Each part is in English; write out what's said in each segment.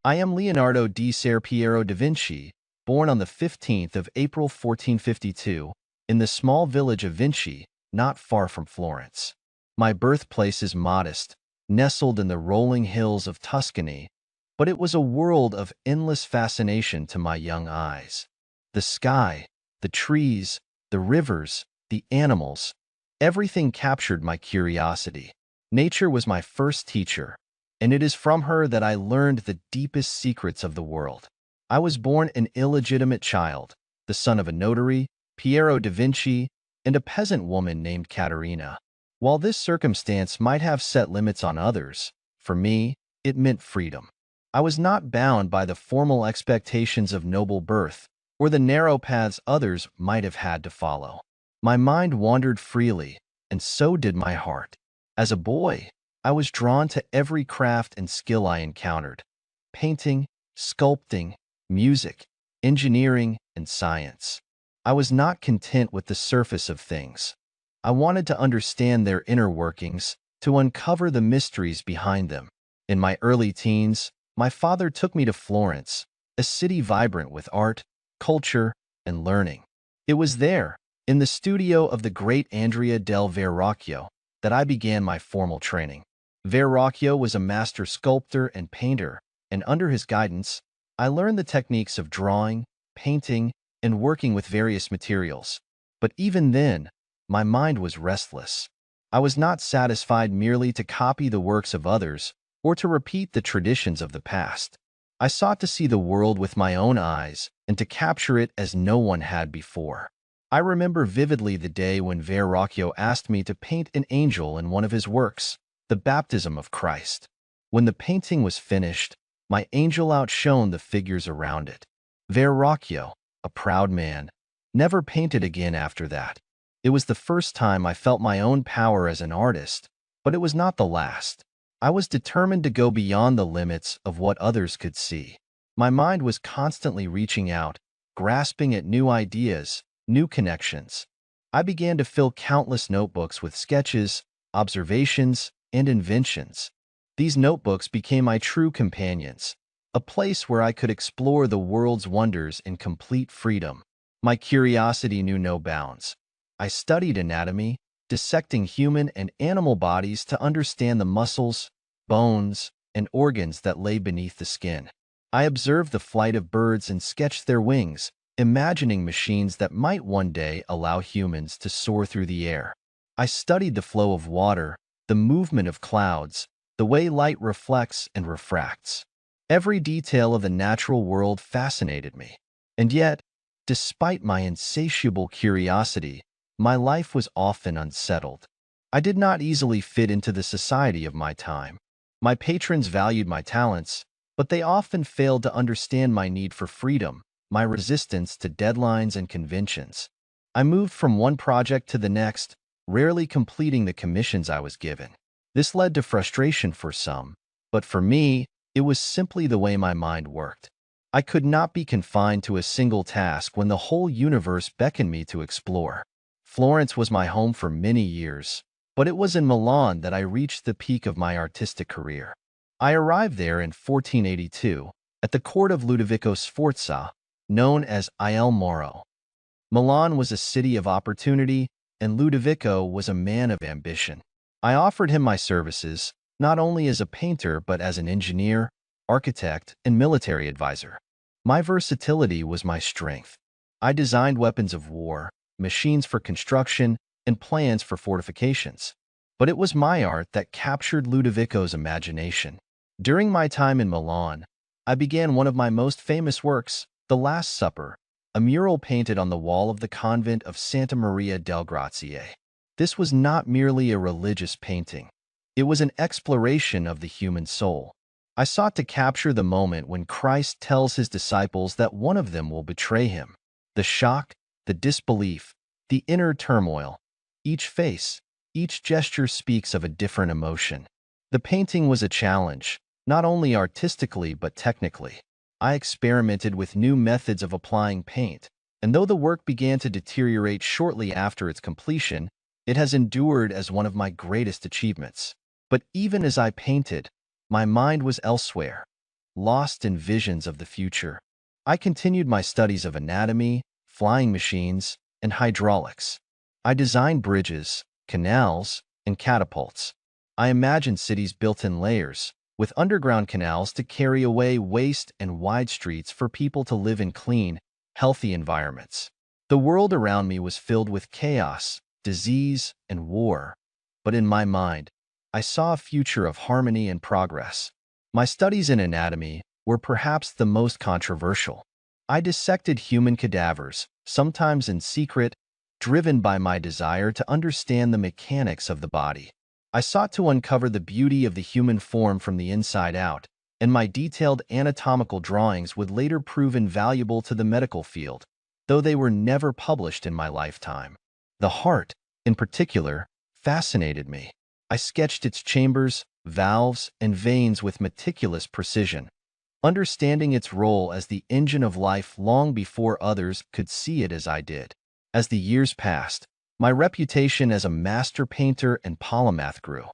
I am Leonardo di Ser Piero da Vinci, born on the 15th of April 1452, in the small village of Vinci, not far from Florence. My birthplace is modest, nestled in the rolling hills of Tuscany, but it was a world of endless fascination to my young eyes. The sky, the trees, the rivers, the animals, everything captured my curiosity. Nature was my first teacher, and it is from her that I learned the deepest secrets of the world. I was born an illegitimate child, the son of a notary, Piero da Vinci, and a peasant woman named Caterina. While this circumstance might have set limits on others, for me, it meant freedom. I was not bound by the formal expectations of noble birth or the narrow paths others might have had to follow. My mind wandered freely, and so did my heart. As a boy, I was drawn to every craft and skill I encountered: painting, sculpting, music, engineering, and science. I was not content with the surface of things. I wanted to understand their inner workings, to uncover the mysteries behind them. In my early teens, my father took me to Florence, a city vibrant with art, culture, and learning. It was there, in the studio of the great Andrea del Verrocchio, that I began my formal training. Verrocchio was a master sculptor and painter, and under his guidance, I learned the techniques of drawing, painting, and working with various materials. But even then, my mind was restless. I was not satisfied merely to copy the works of others or to repeat the traditions of the past. I sought to see the world with my own eyes and to capture it as no one had before. I remember vividly the day when Verrocchio asked me to paint an angel in one of his works, the Baptism of Christ. When the painting was finished, my angel outshone the figures around it. Verrocchio, a proud man, never painted again after that. It was the first time I felt my own power as an artist, but it was not the last. I was determined to go beyond the limits of what others could see. My mind was constantly reaching out, grasping at new ideas, new connections. I began to fill countless notebooks with sketches, observations, and inventions. These notebooks became my true companions, a place where I could explore the world's wonders in complete freedom. My curiosity knew no bounds. I studied anatomy, dissecting human and animal bodies to understand the muscles, bones, and organs that lay beneath the skin. I observed the flight of birds and sketched their wings, imagining machines that might one day allow humans to soar through the air. I studied the flow of water, the movement of clouds, the way light reflects and refracts. Every detail of the natural world fascinated me. And yet, despite my insatiable curiosity, my life was often unsettled. I did not easily fit into the society of my time. My patrons valued my talents, but they often failed to understand my need for freedom, my resistance to deadlines and conventions. I moved from one project to the next, rarely completing the commissions I was given. This led to frustration for some, but for me, it was simply the way my mind worked. I could not be confined to a single task when the whole universe beckoned me to explore. Florence was my home for many years, but it was in Milan that I reached the peak of my artistic career. I arrived there in 1482, at the court of Ludovico Sforza, known as Il Moro. Milan was a city of opportunity, and Ludovico was a man of ambition. I offered him my services, not only as a painter but as an engineer, architect, and military advisor. My versatility was my strength. I designed weapons of war, machines for construction, and plans for fortifications. But it was my art that captured Ludovico's imagination. During my time in Milan, I began one of my most famous works, The Last Supper, a mural painted on the wall of the convent of Santa Maria del Grazie. This was not merely a religious painting. It was an exploration of the human soul. I sought to capture the moment when Christ tells his disciples that one of them will betray him. The shock, the disbelief, the inner turmoil. Each face, each gesture speaks of a different emotion. The painting was a challenge, not only artistically but technically. I experimented with new methods of applying paint, and though the work began to deteriorate shortly after its completion, it has endured as one of my greatest achievements. But even as I painted, my mind was elsewhere. lost in visions of the future. I continued my studies of anatomy, flying machines, and hydraulics. I designed bridges, canals, and catapults. I imagined cities built in layers, with underground canals to carry away waste and wide streets for people to live in clean, healthy environments. The world around me was filled with chaos, disease, and war, but in my mind, I saw a future of harmony and progress. My studies in anatomy were perhaps the most controversial. I dissected human cadavers, sometimes in secret, driven by my desire to understand the mechanics of the body. I sought to uncover the beauty of the human form from the inside out, and my detailed anatomical drawings would later prove invaluable to the medical field, though they were never published in my lifetime. The heart, in particular, fascinated me. I sketched its chambers, valves, and veins with meticulous precision, understanding its role as the engine of life long before others could see it as I did. As the years passed, my reputation as a master painter and polymath grew.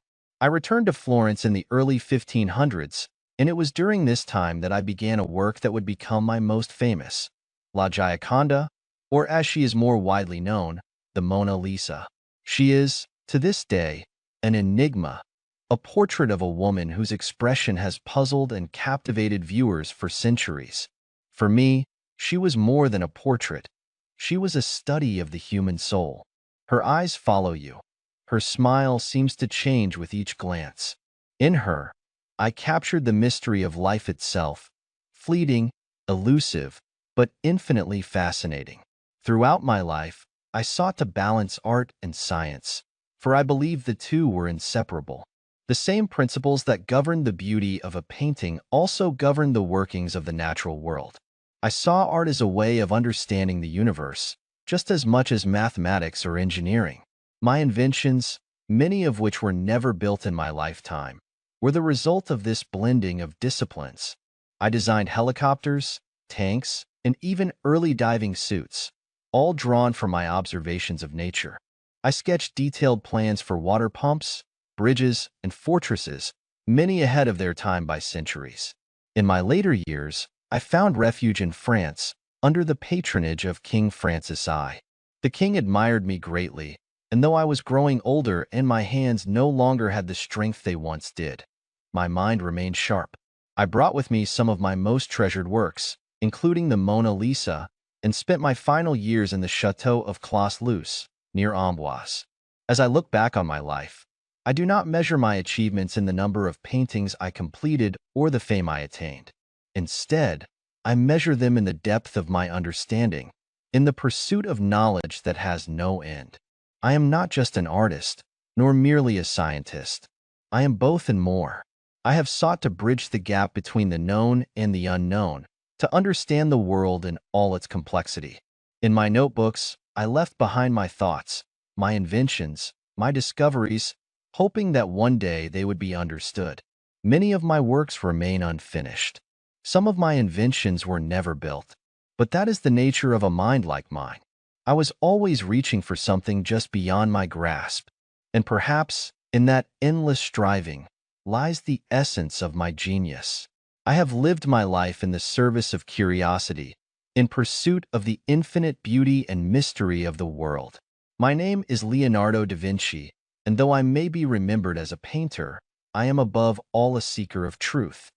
I returned to Florence in the early 1500s, and it was during this time that I began a work that would become my most famous, La Gioconda, or as she is more widely known, the Mona Lisa. She is, to this day, an enigma, a portrait of a woman whose expression has puzzled and captivated viewers for centuries. For me, she was more than a portrait. She was a study of the human soul. Her eyes follow you. Her smile seems to change with each glance. In her, I captured the mystery of life itself, fleeting, elusive, but infinitely fascinating. Throughout my life, I sought to balance art and science, for I believed the two were inseparable. The same principles that govern the beauty of a painting also govern the workings of the natural world. I saw art as a way of understanding the universe, just as much as mathematics or engineering. My inventions, many of which were never built in my lifetime, were the result of this blending of disciplines. I designed helicopters, tanks, and even early diving suits, all drawn from my observations of nature. I sketched detailed plans for water pumps, bridges, and fortresses, many ahead of their time by centuries. In my later years, I found refuge in France, under the patronage of King Francis I. The king admired me greatly, and though I was growing older and my hands no longer had the strength they once did, my mind remained sharp. I brought with me some of my most treasured works, including the Mona Lisa, and spent my final years in the Chateau of Clos-Luz, near Amboise. As I look back on my life, I do not measure my achievements in the number of paintings I completed or the fame I attained. Instead, I measure them in the depth of my understanding, in the pursuit of knowledge that has no end. I am not just an artist, nor merely a scientist. I am both and more. I have sought to bridge the gap between the known and the unknown, to understand the world in all its complexity. In my notebooks, I left behind my thoughts, my inventions, my discoveries, hoping that one day they would be understood. Many of my works remain unfinished. Some of my inventions were never built, but that is the nature of a mind like mine. I was always reaching for something just beyond my grasp, and perhaps, in that endless striving, lies the essence of my genius. I have lived my life in the service of curiosity, in pursuit of the infinite beauty and mystery of the world. My name is Leonardo da Vinci, and though I may be remembered as a painter, I am above all a seeker of truth.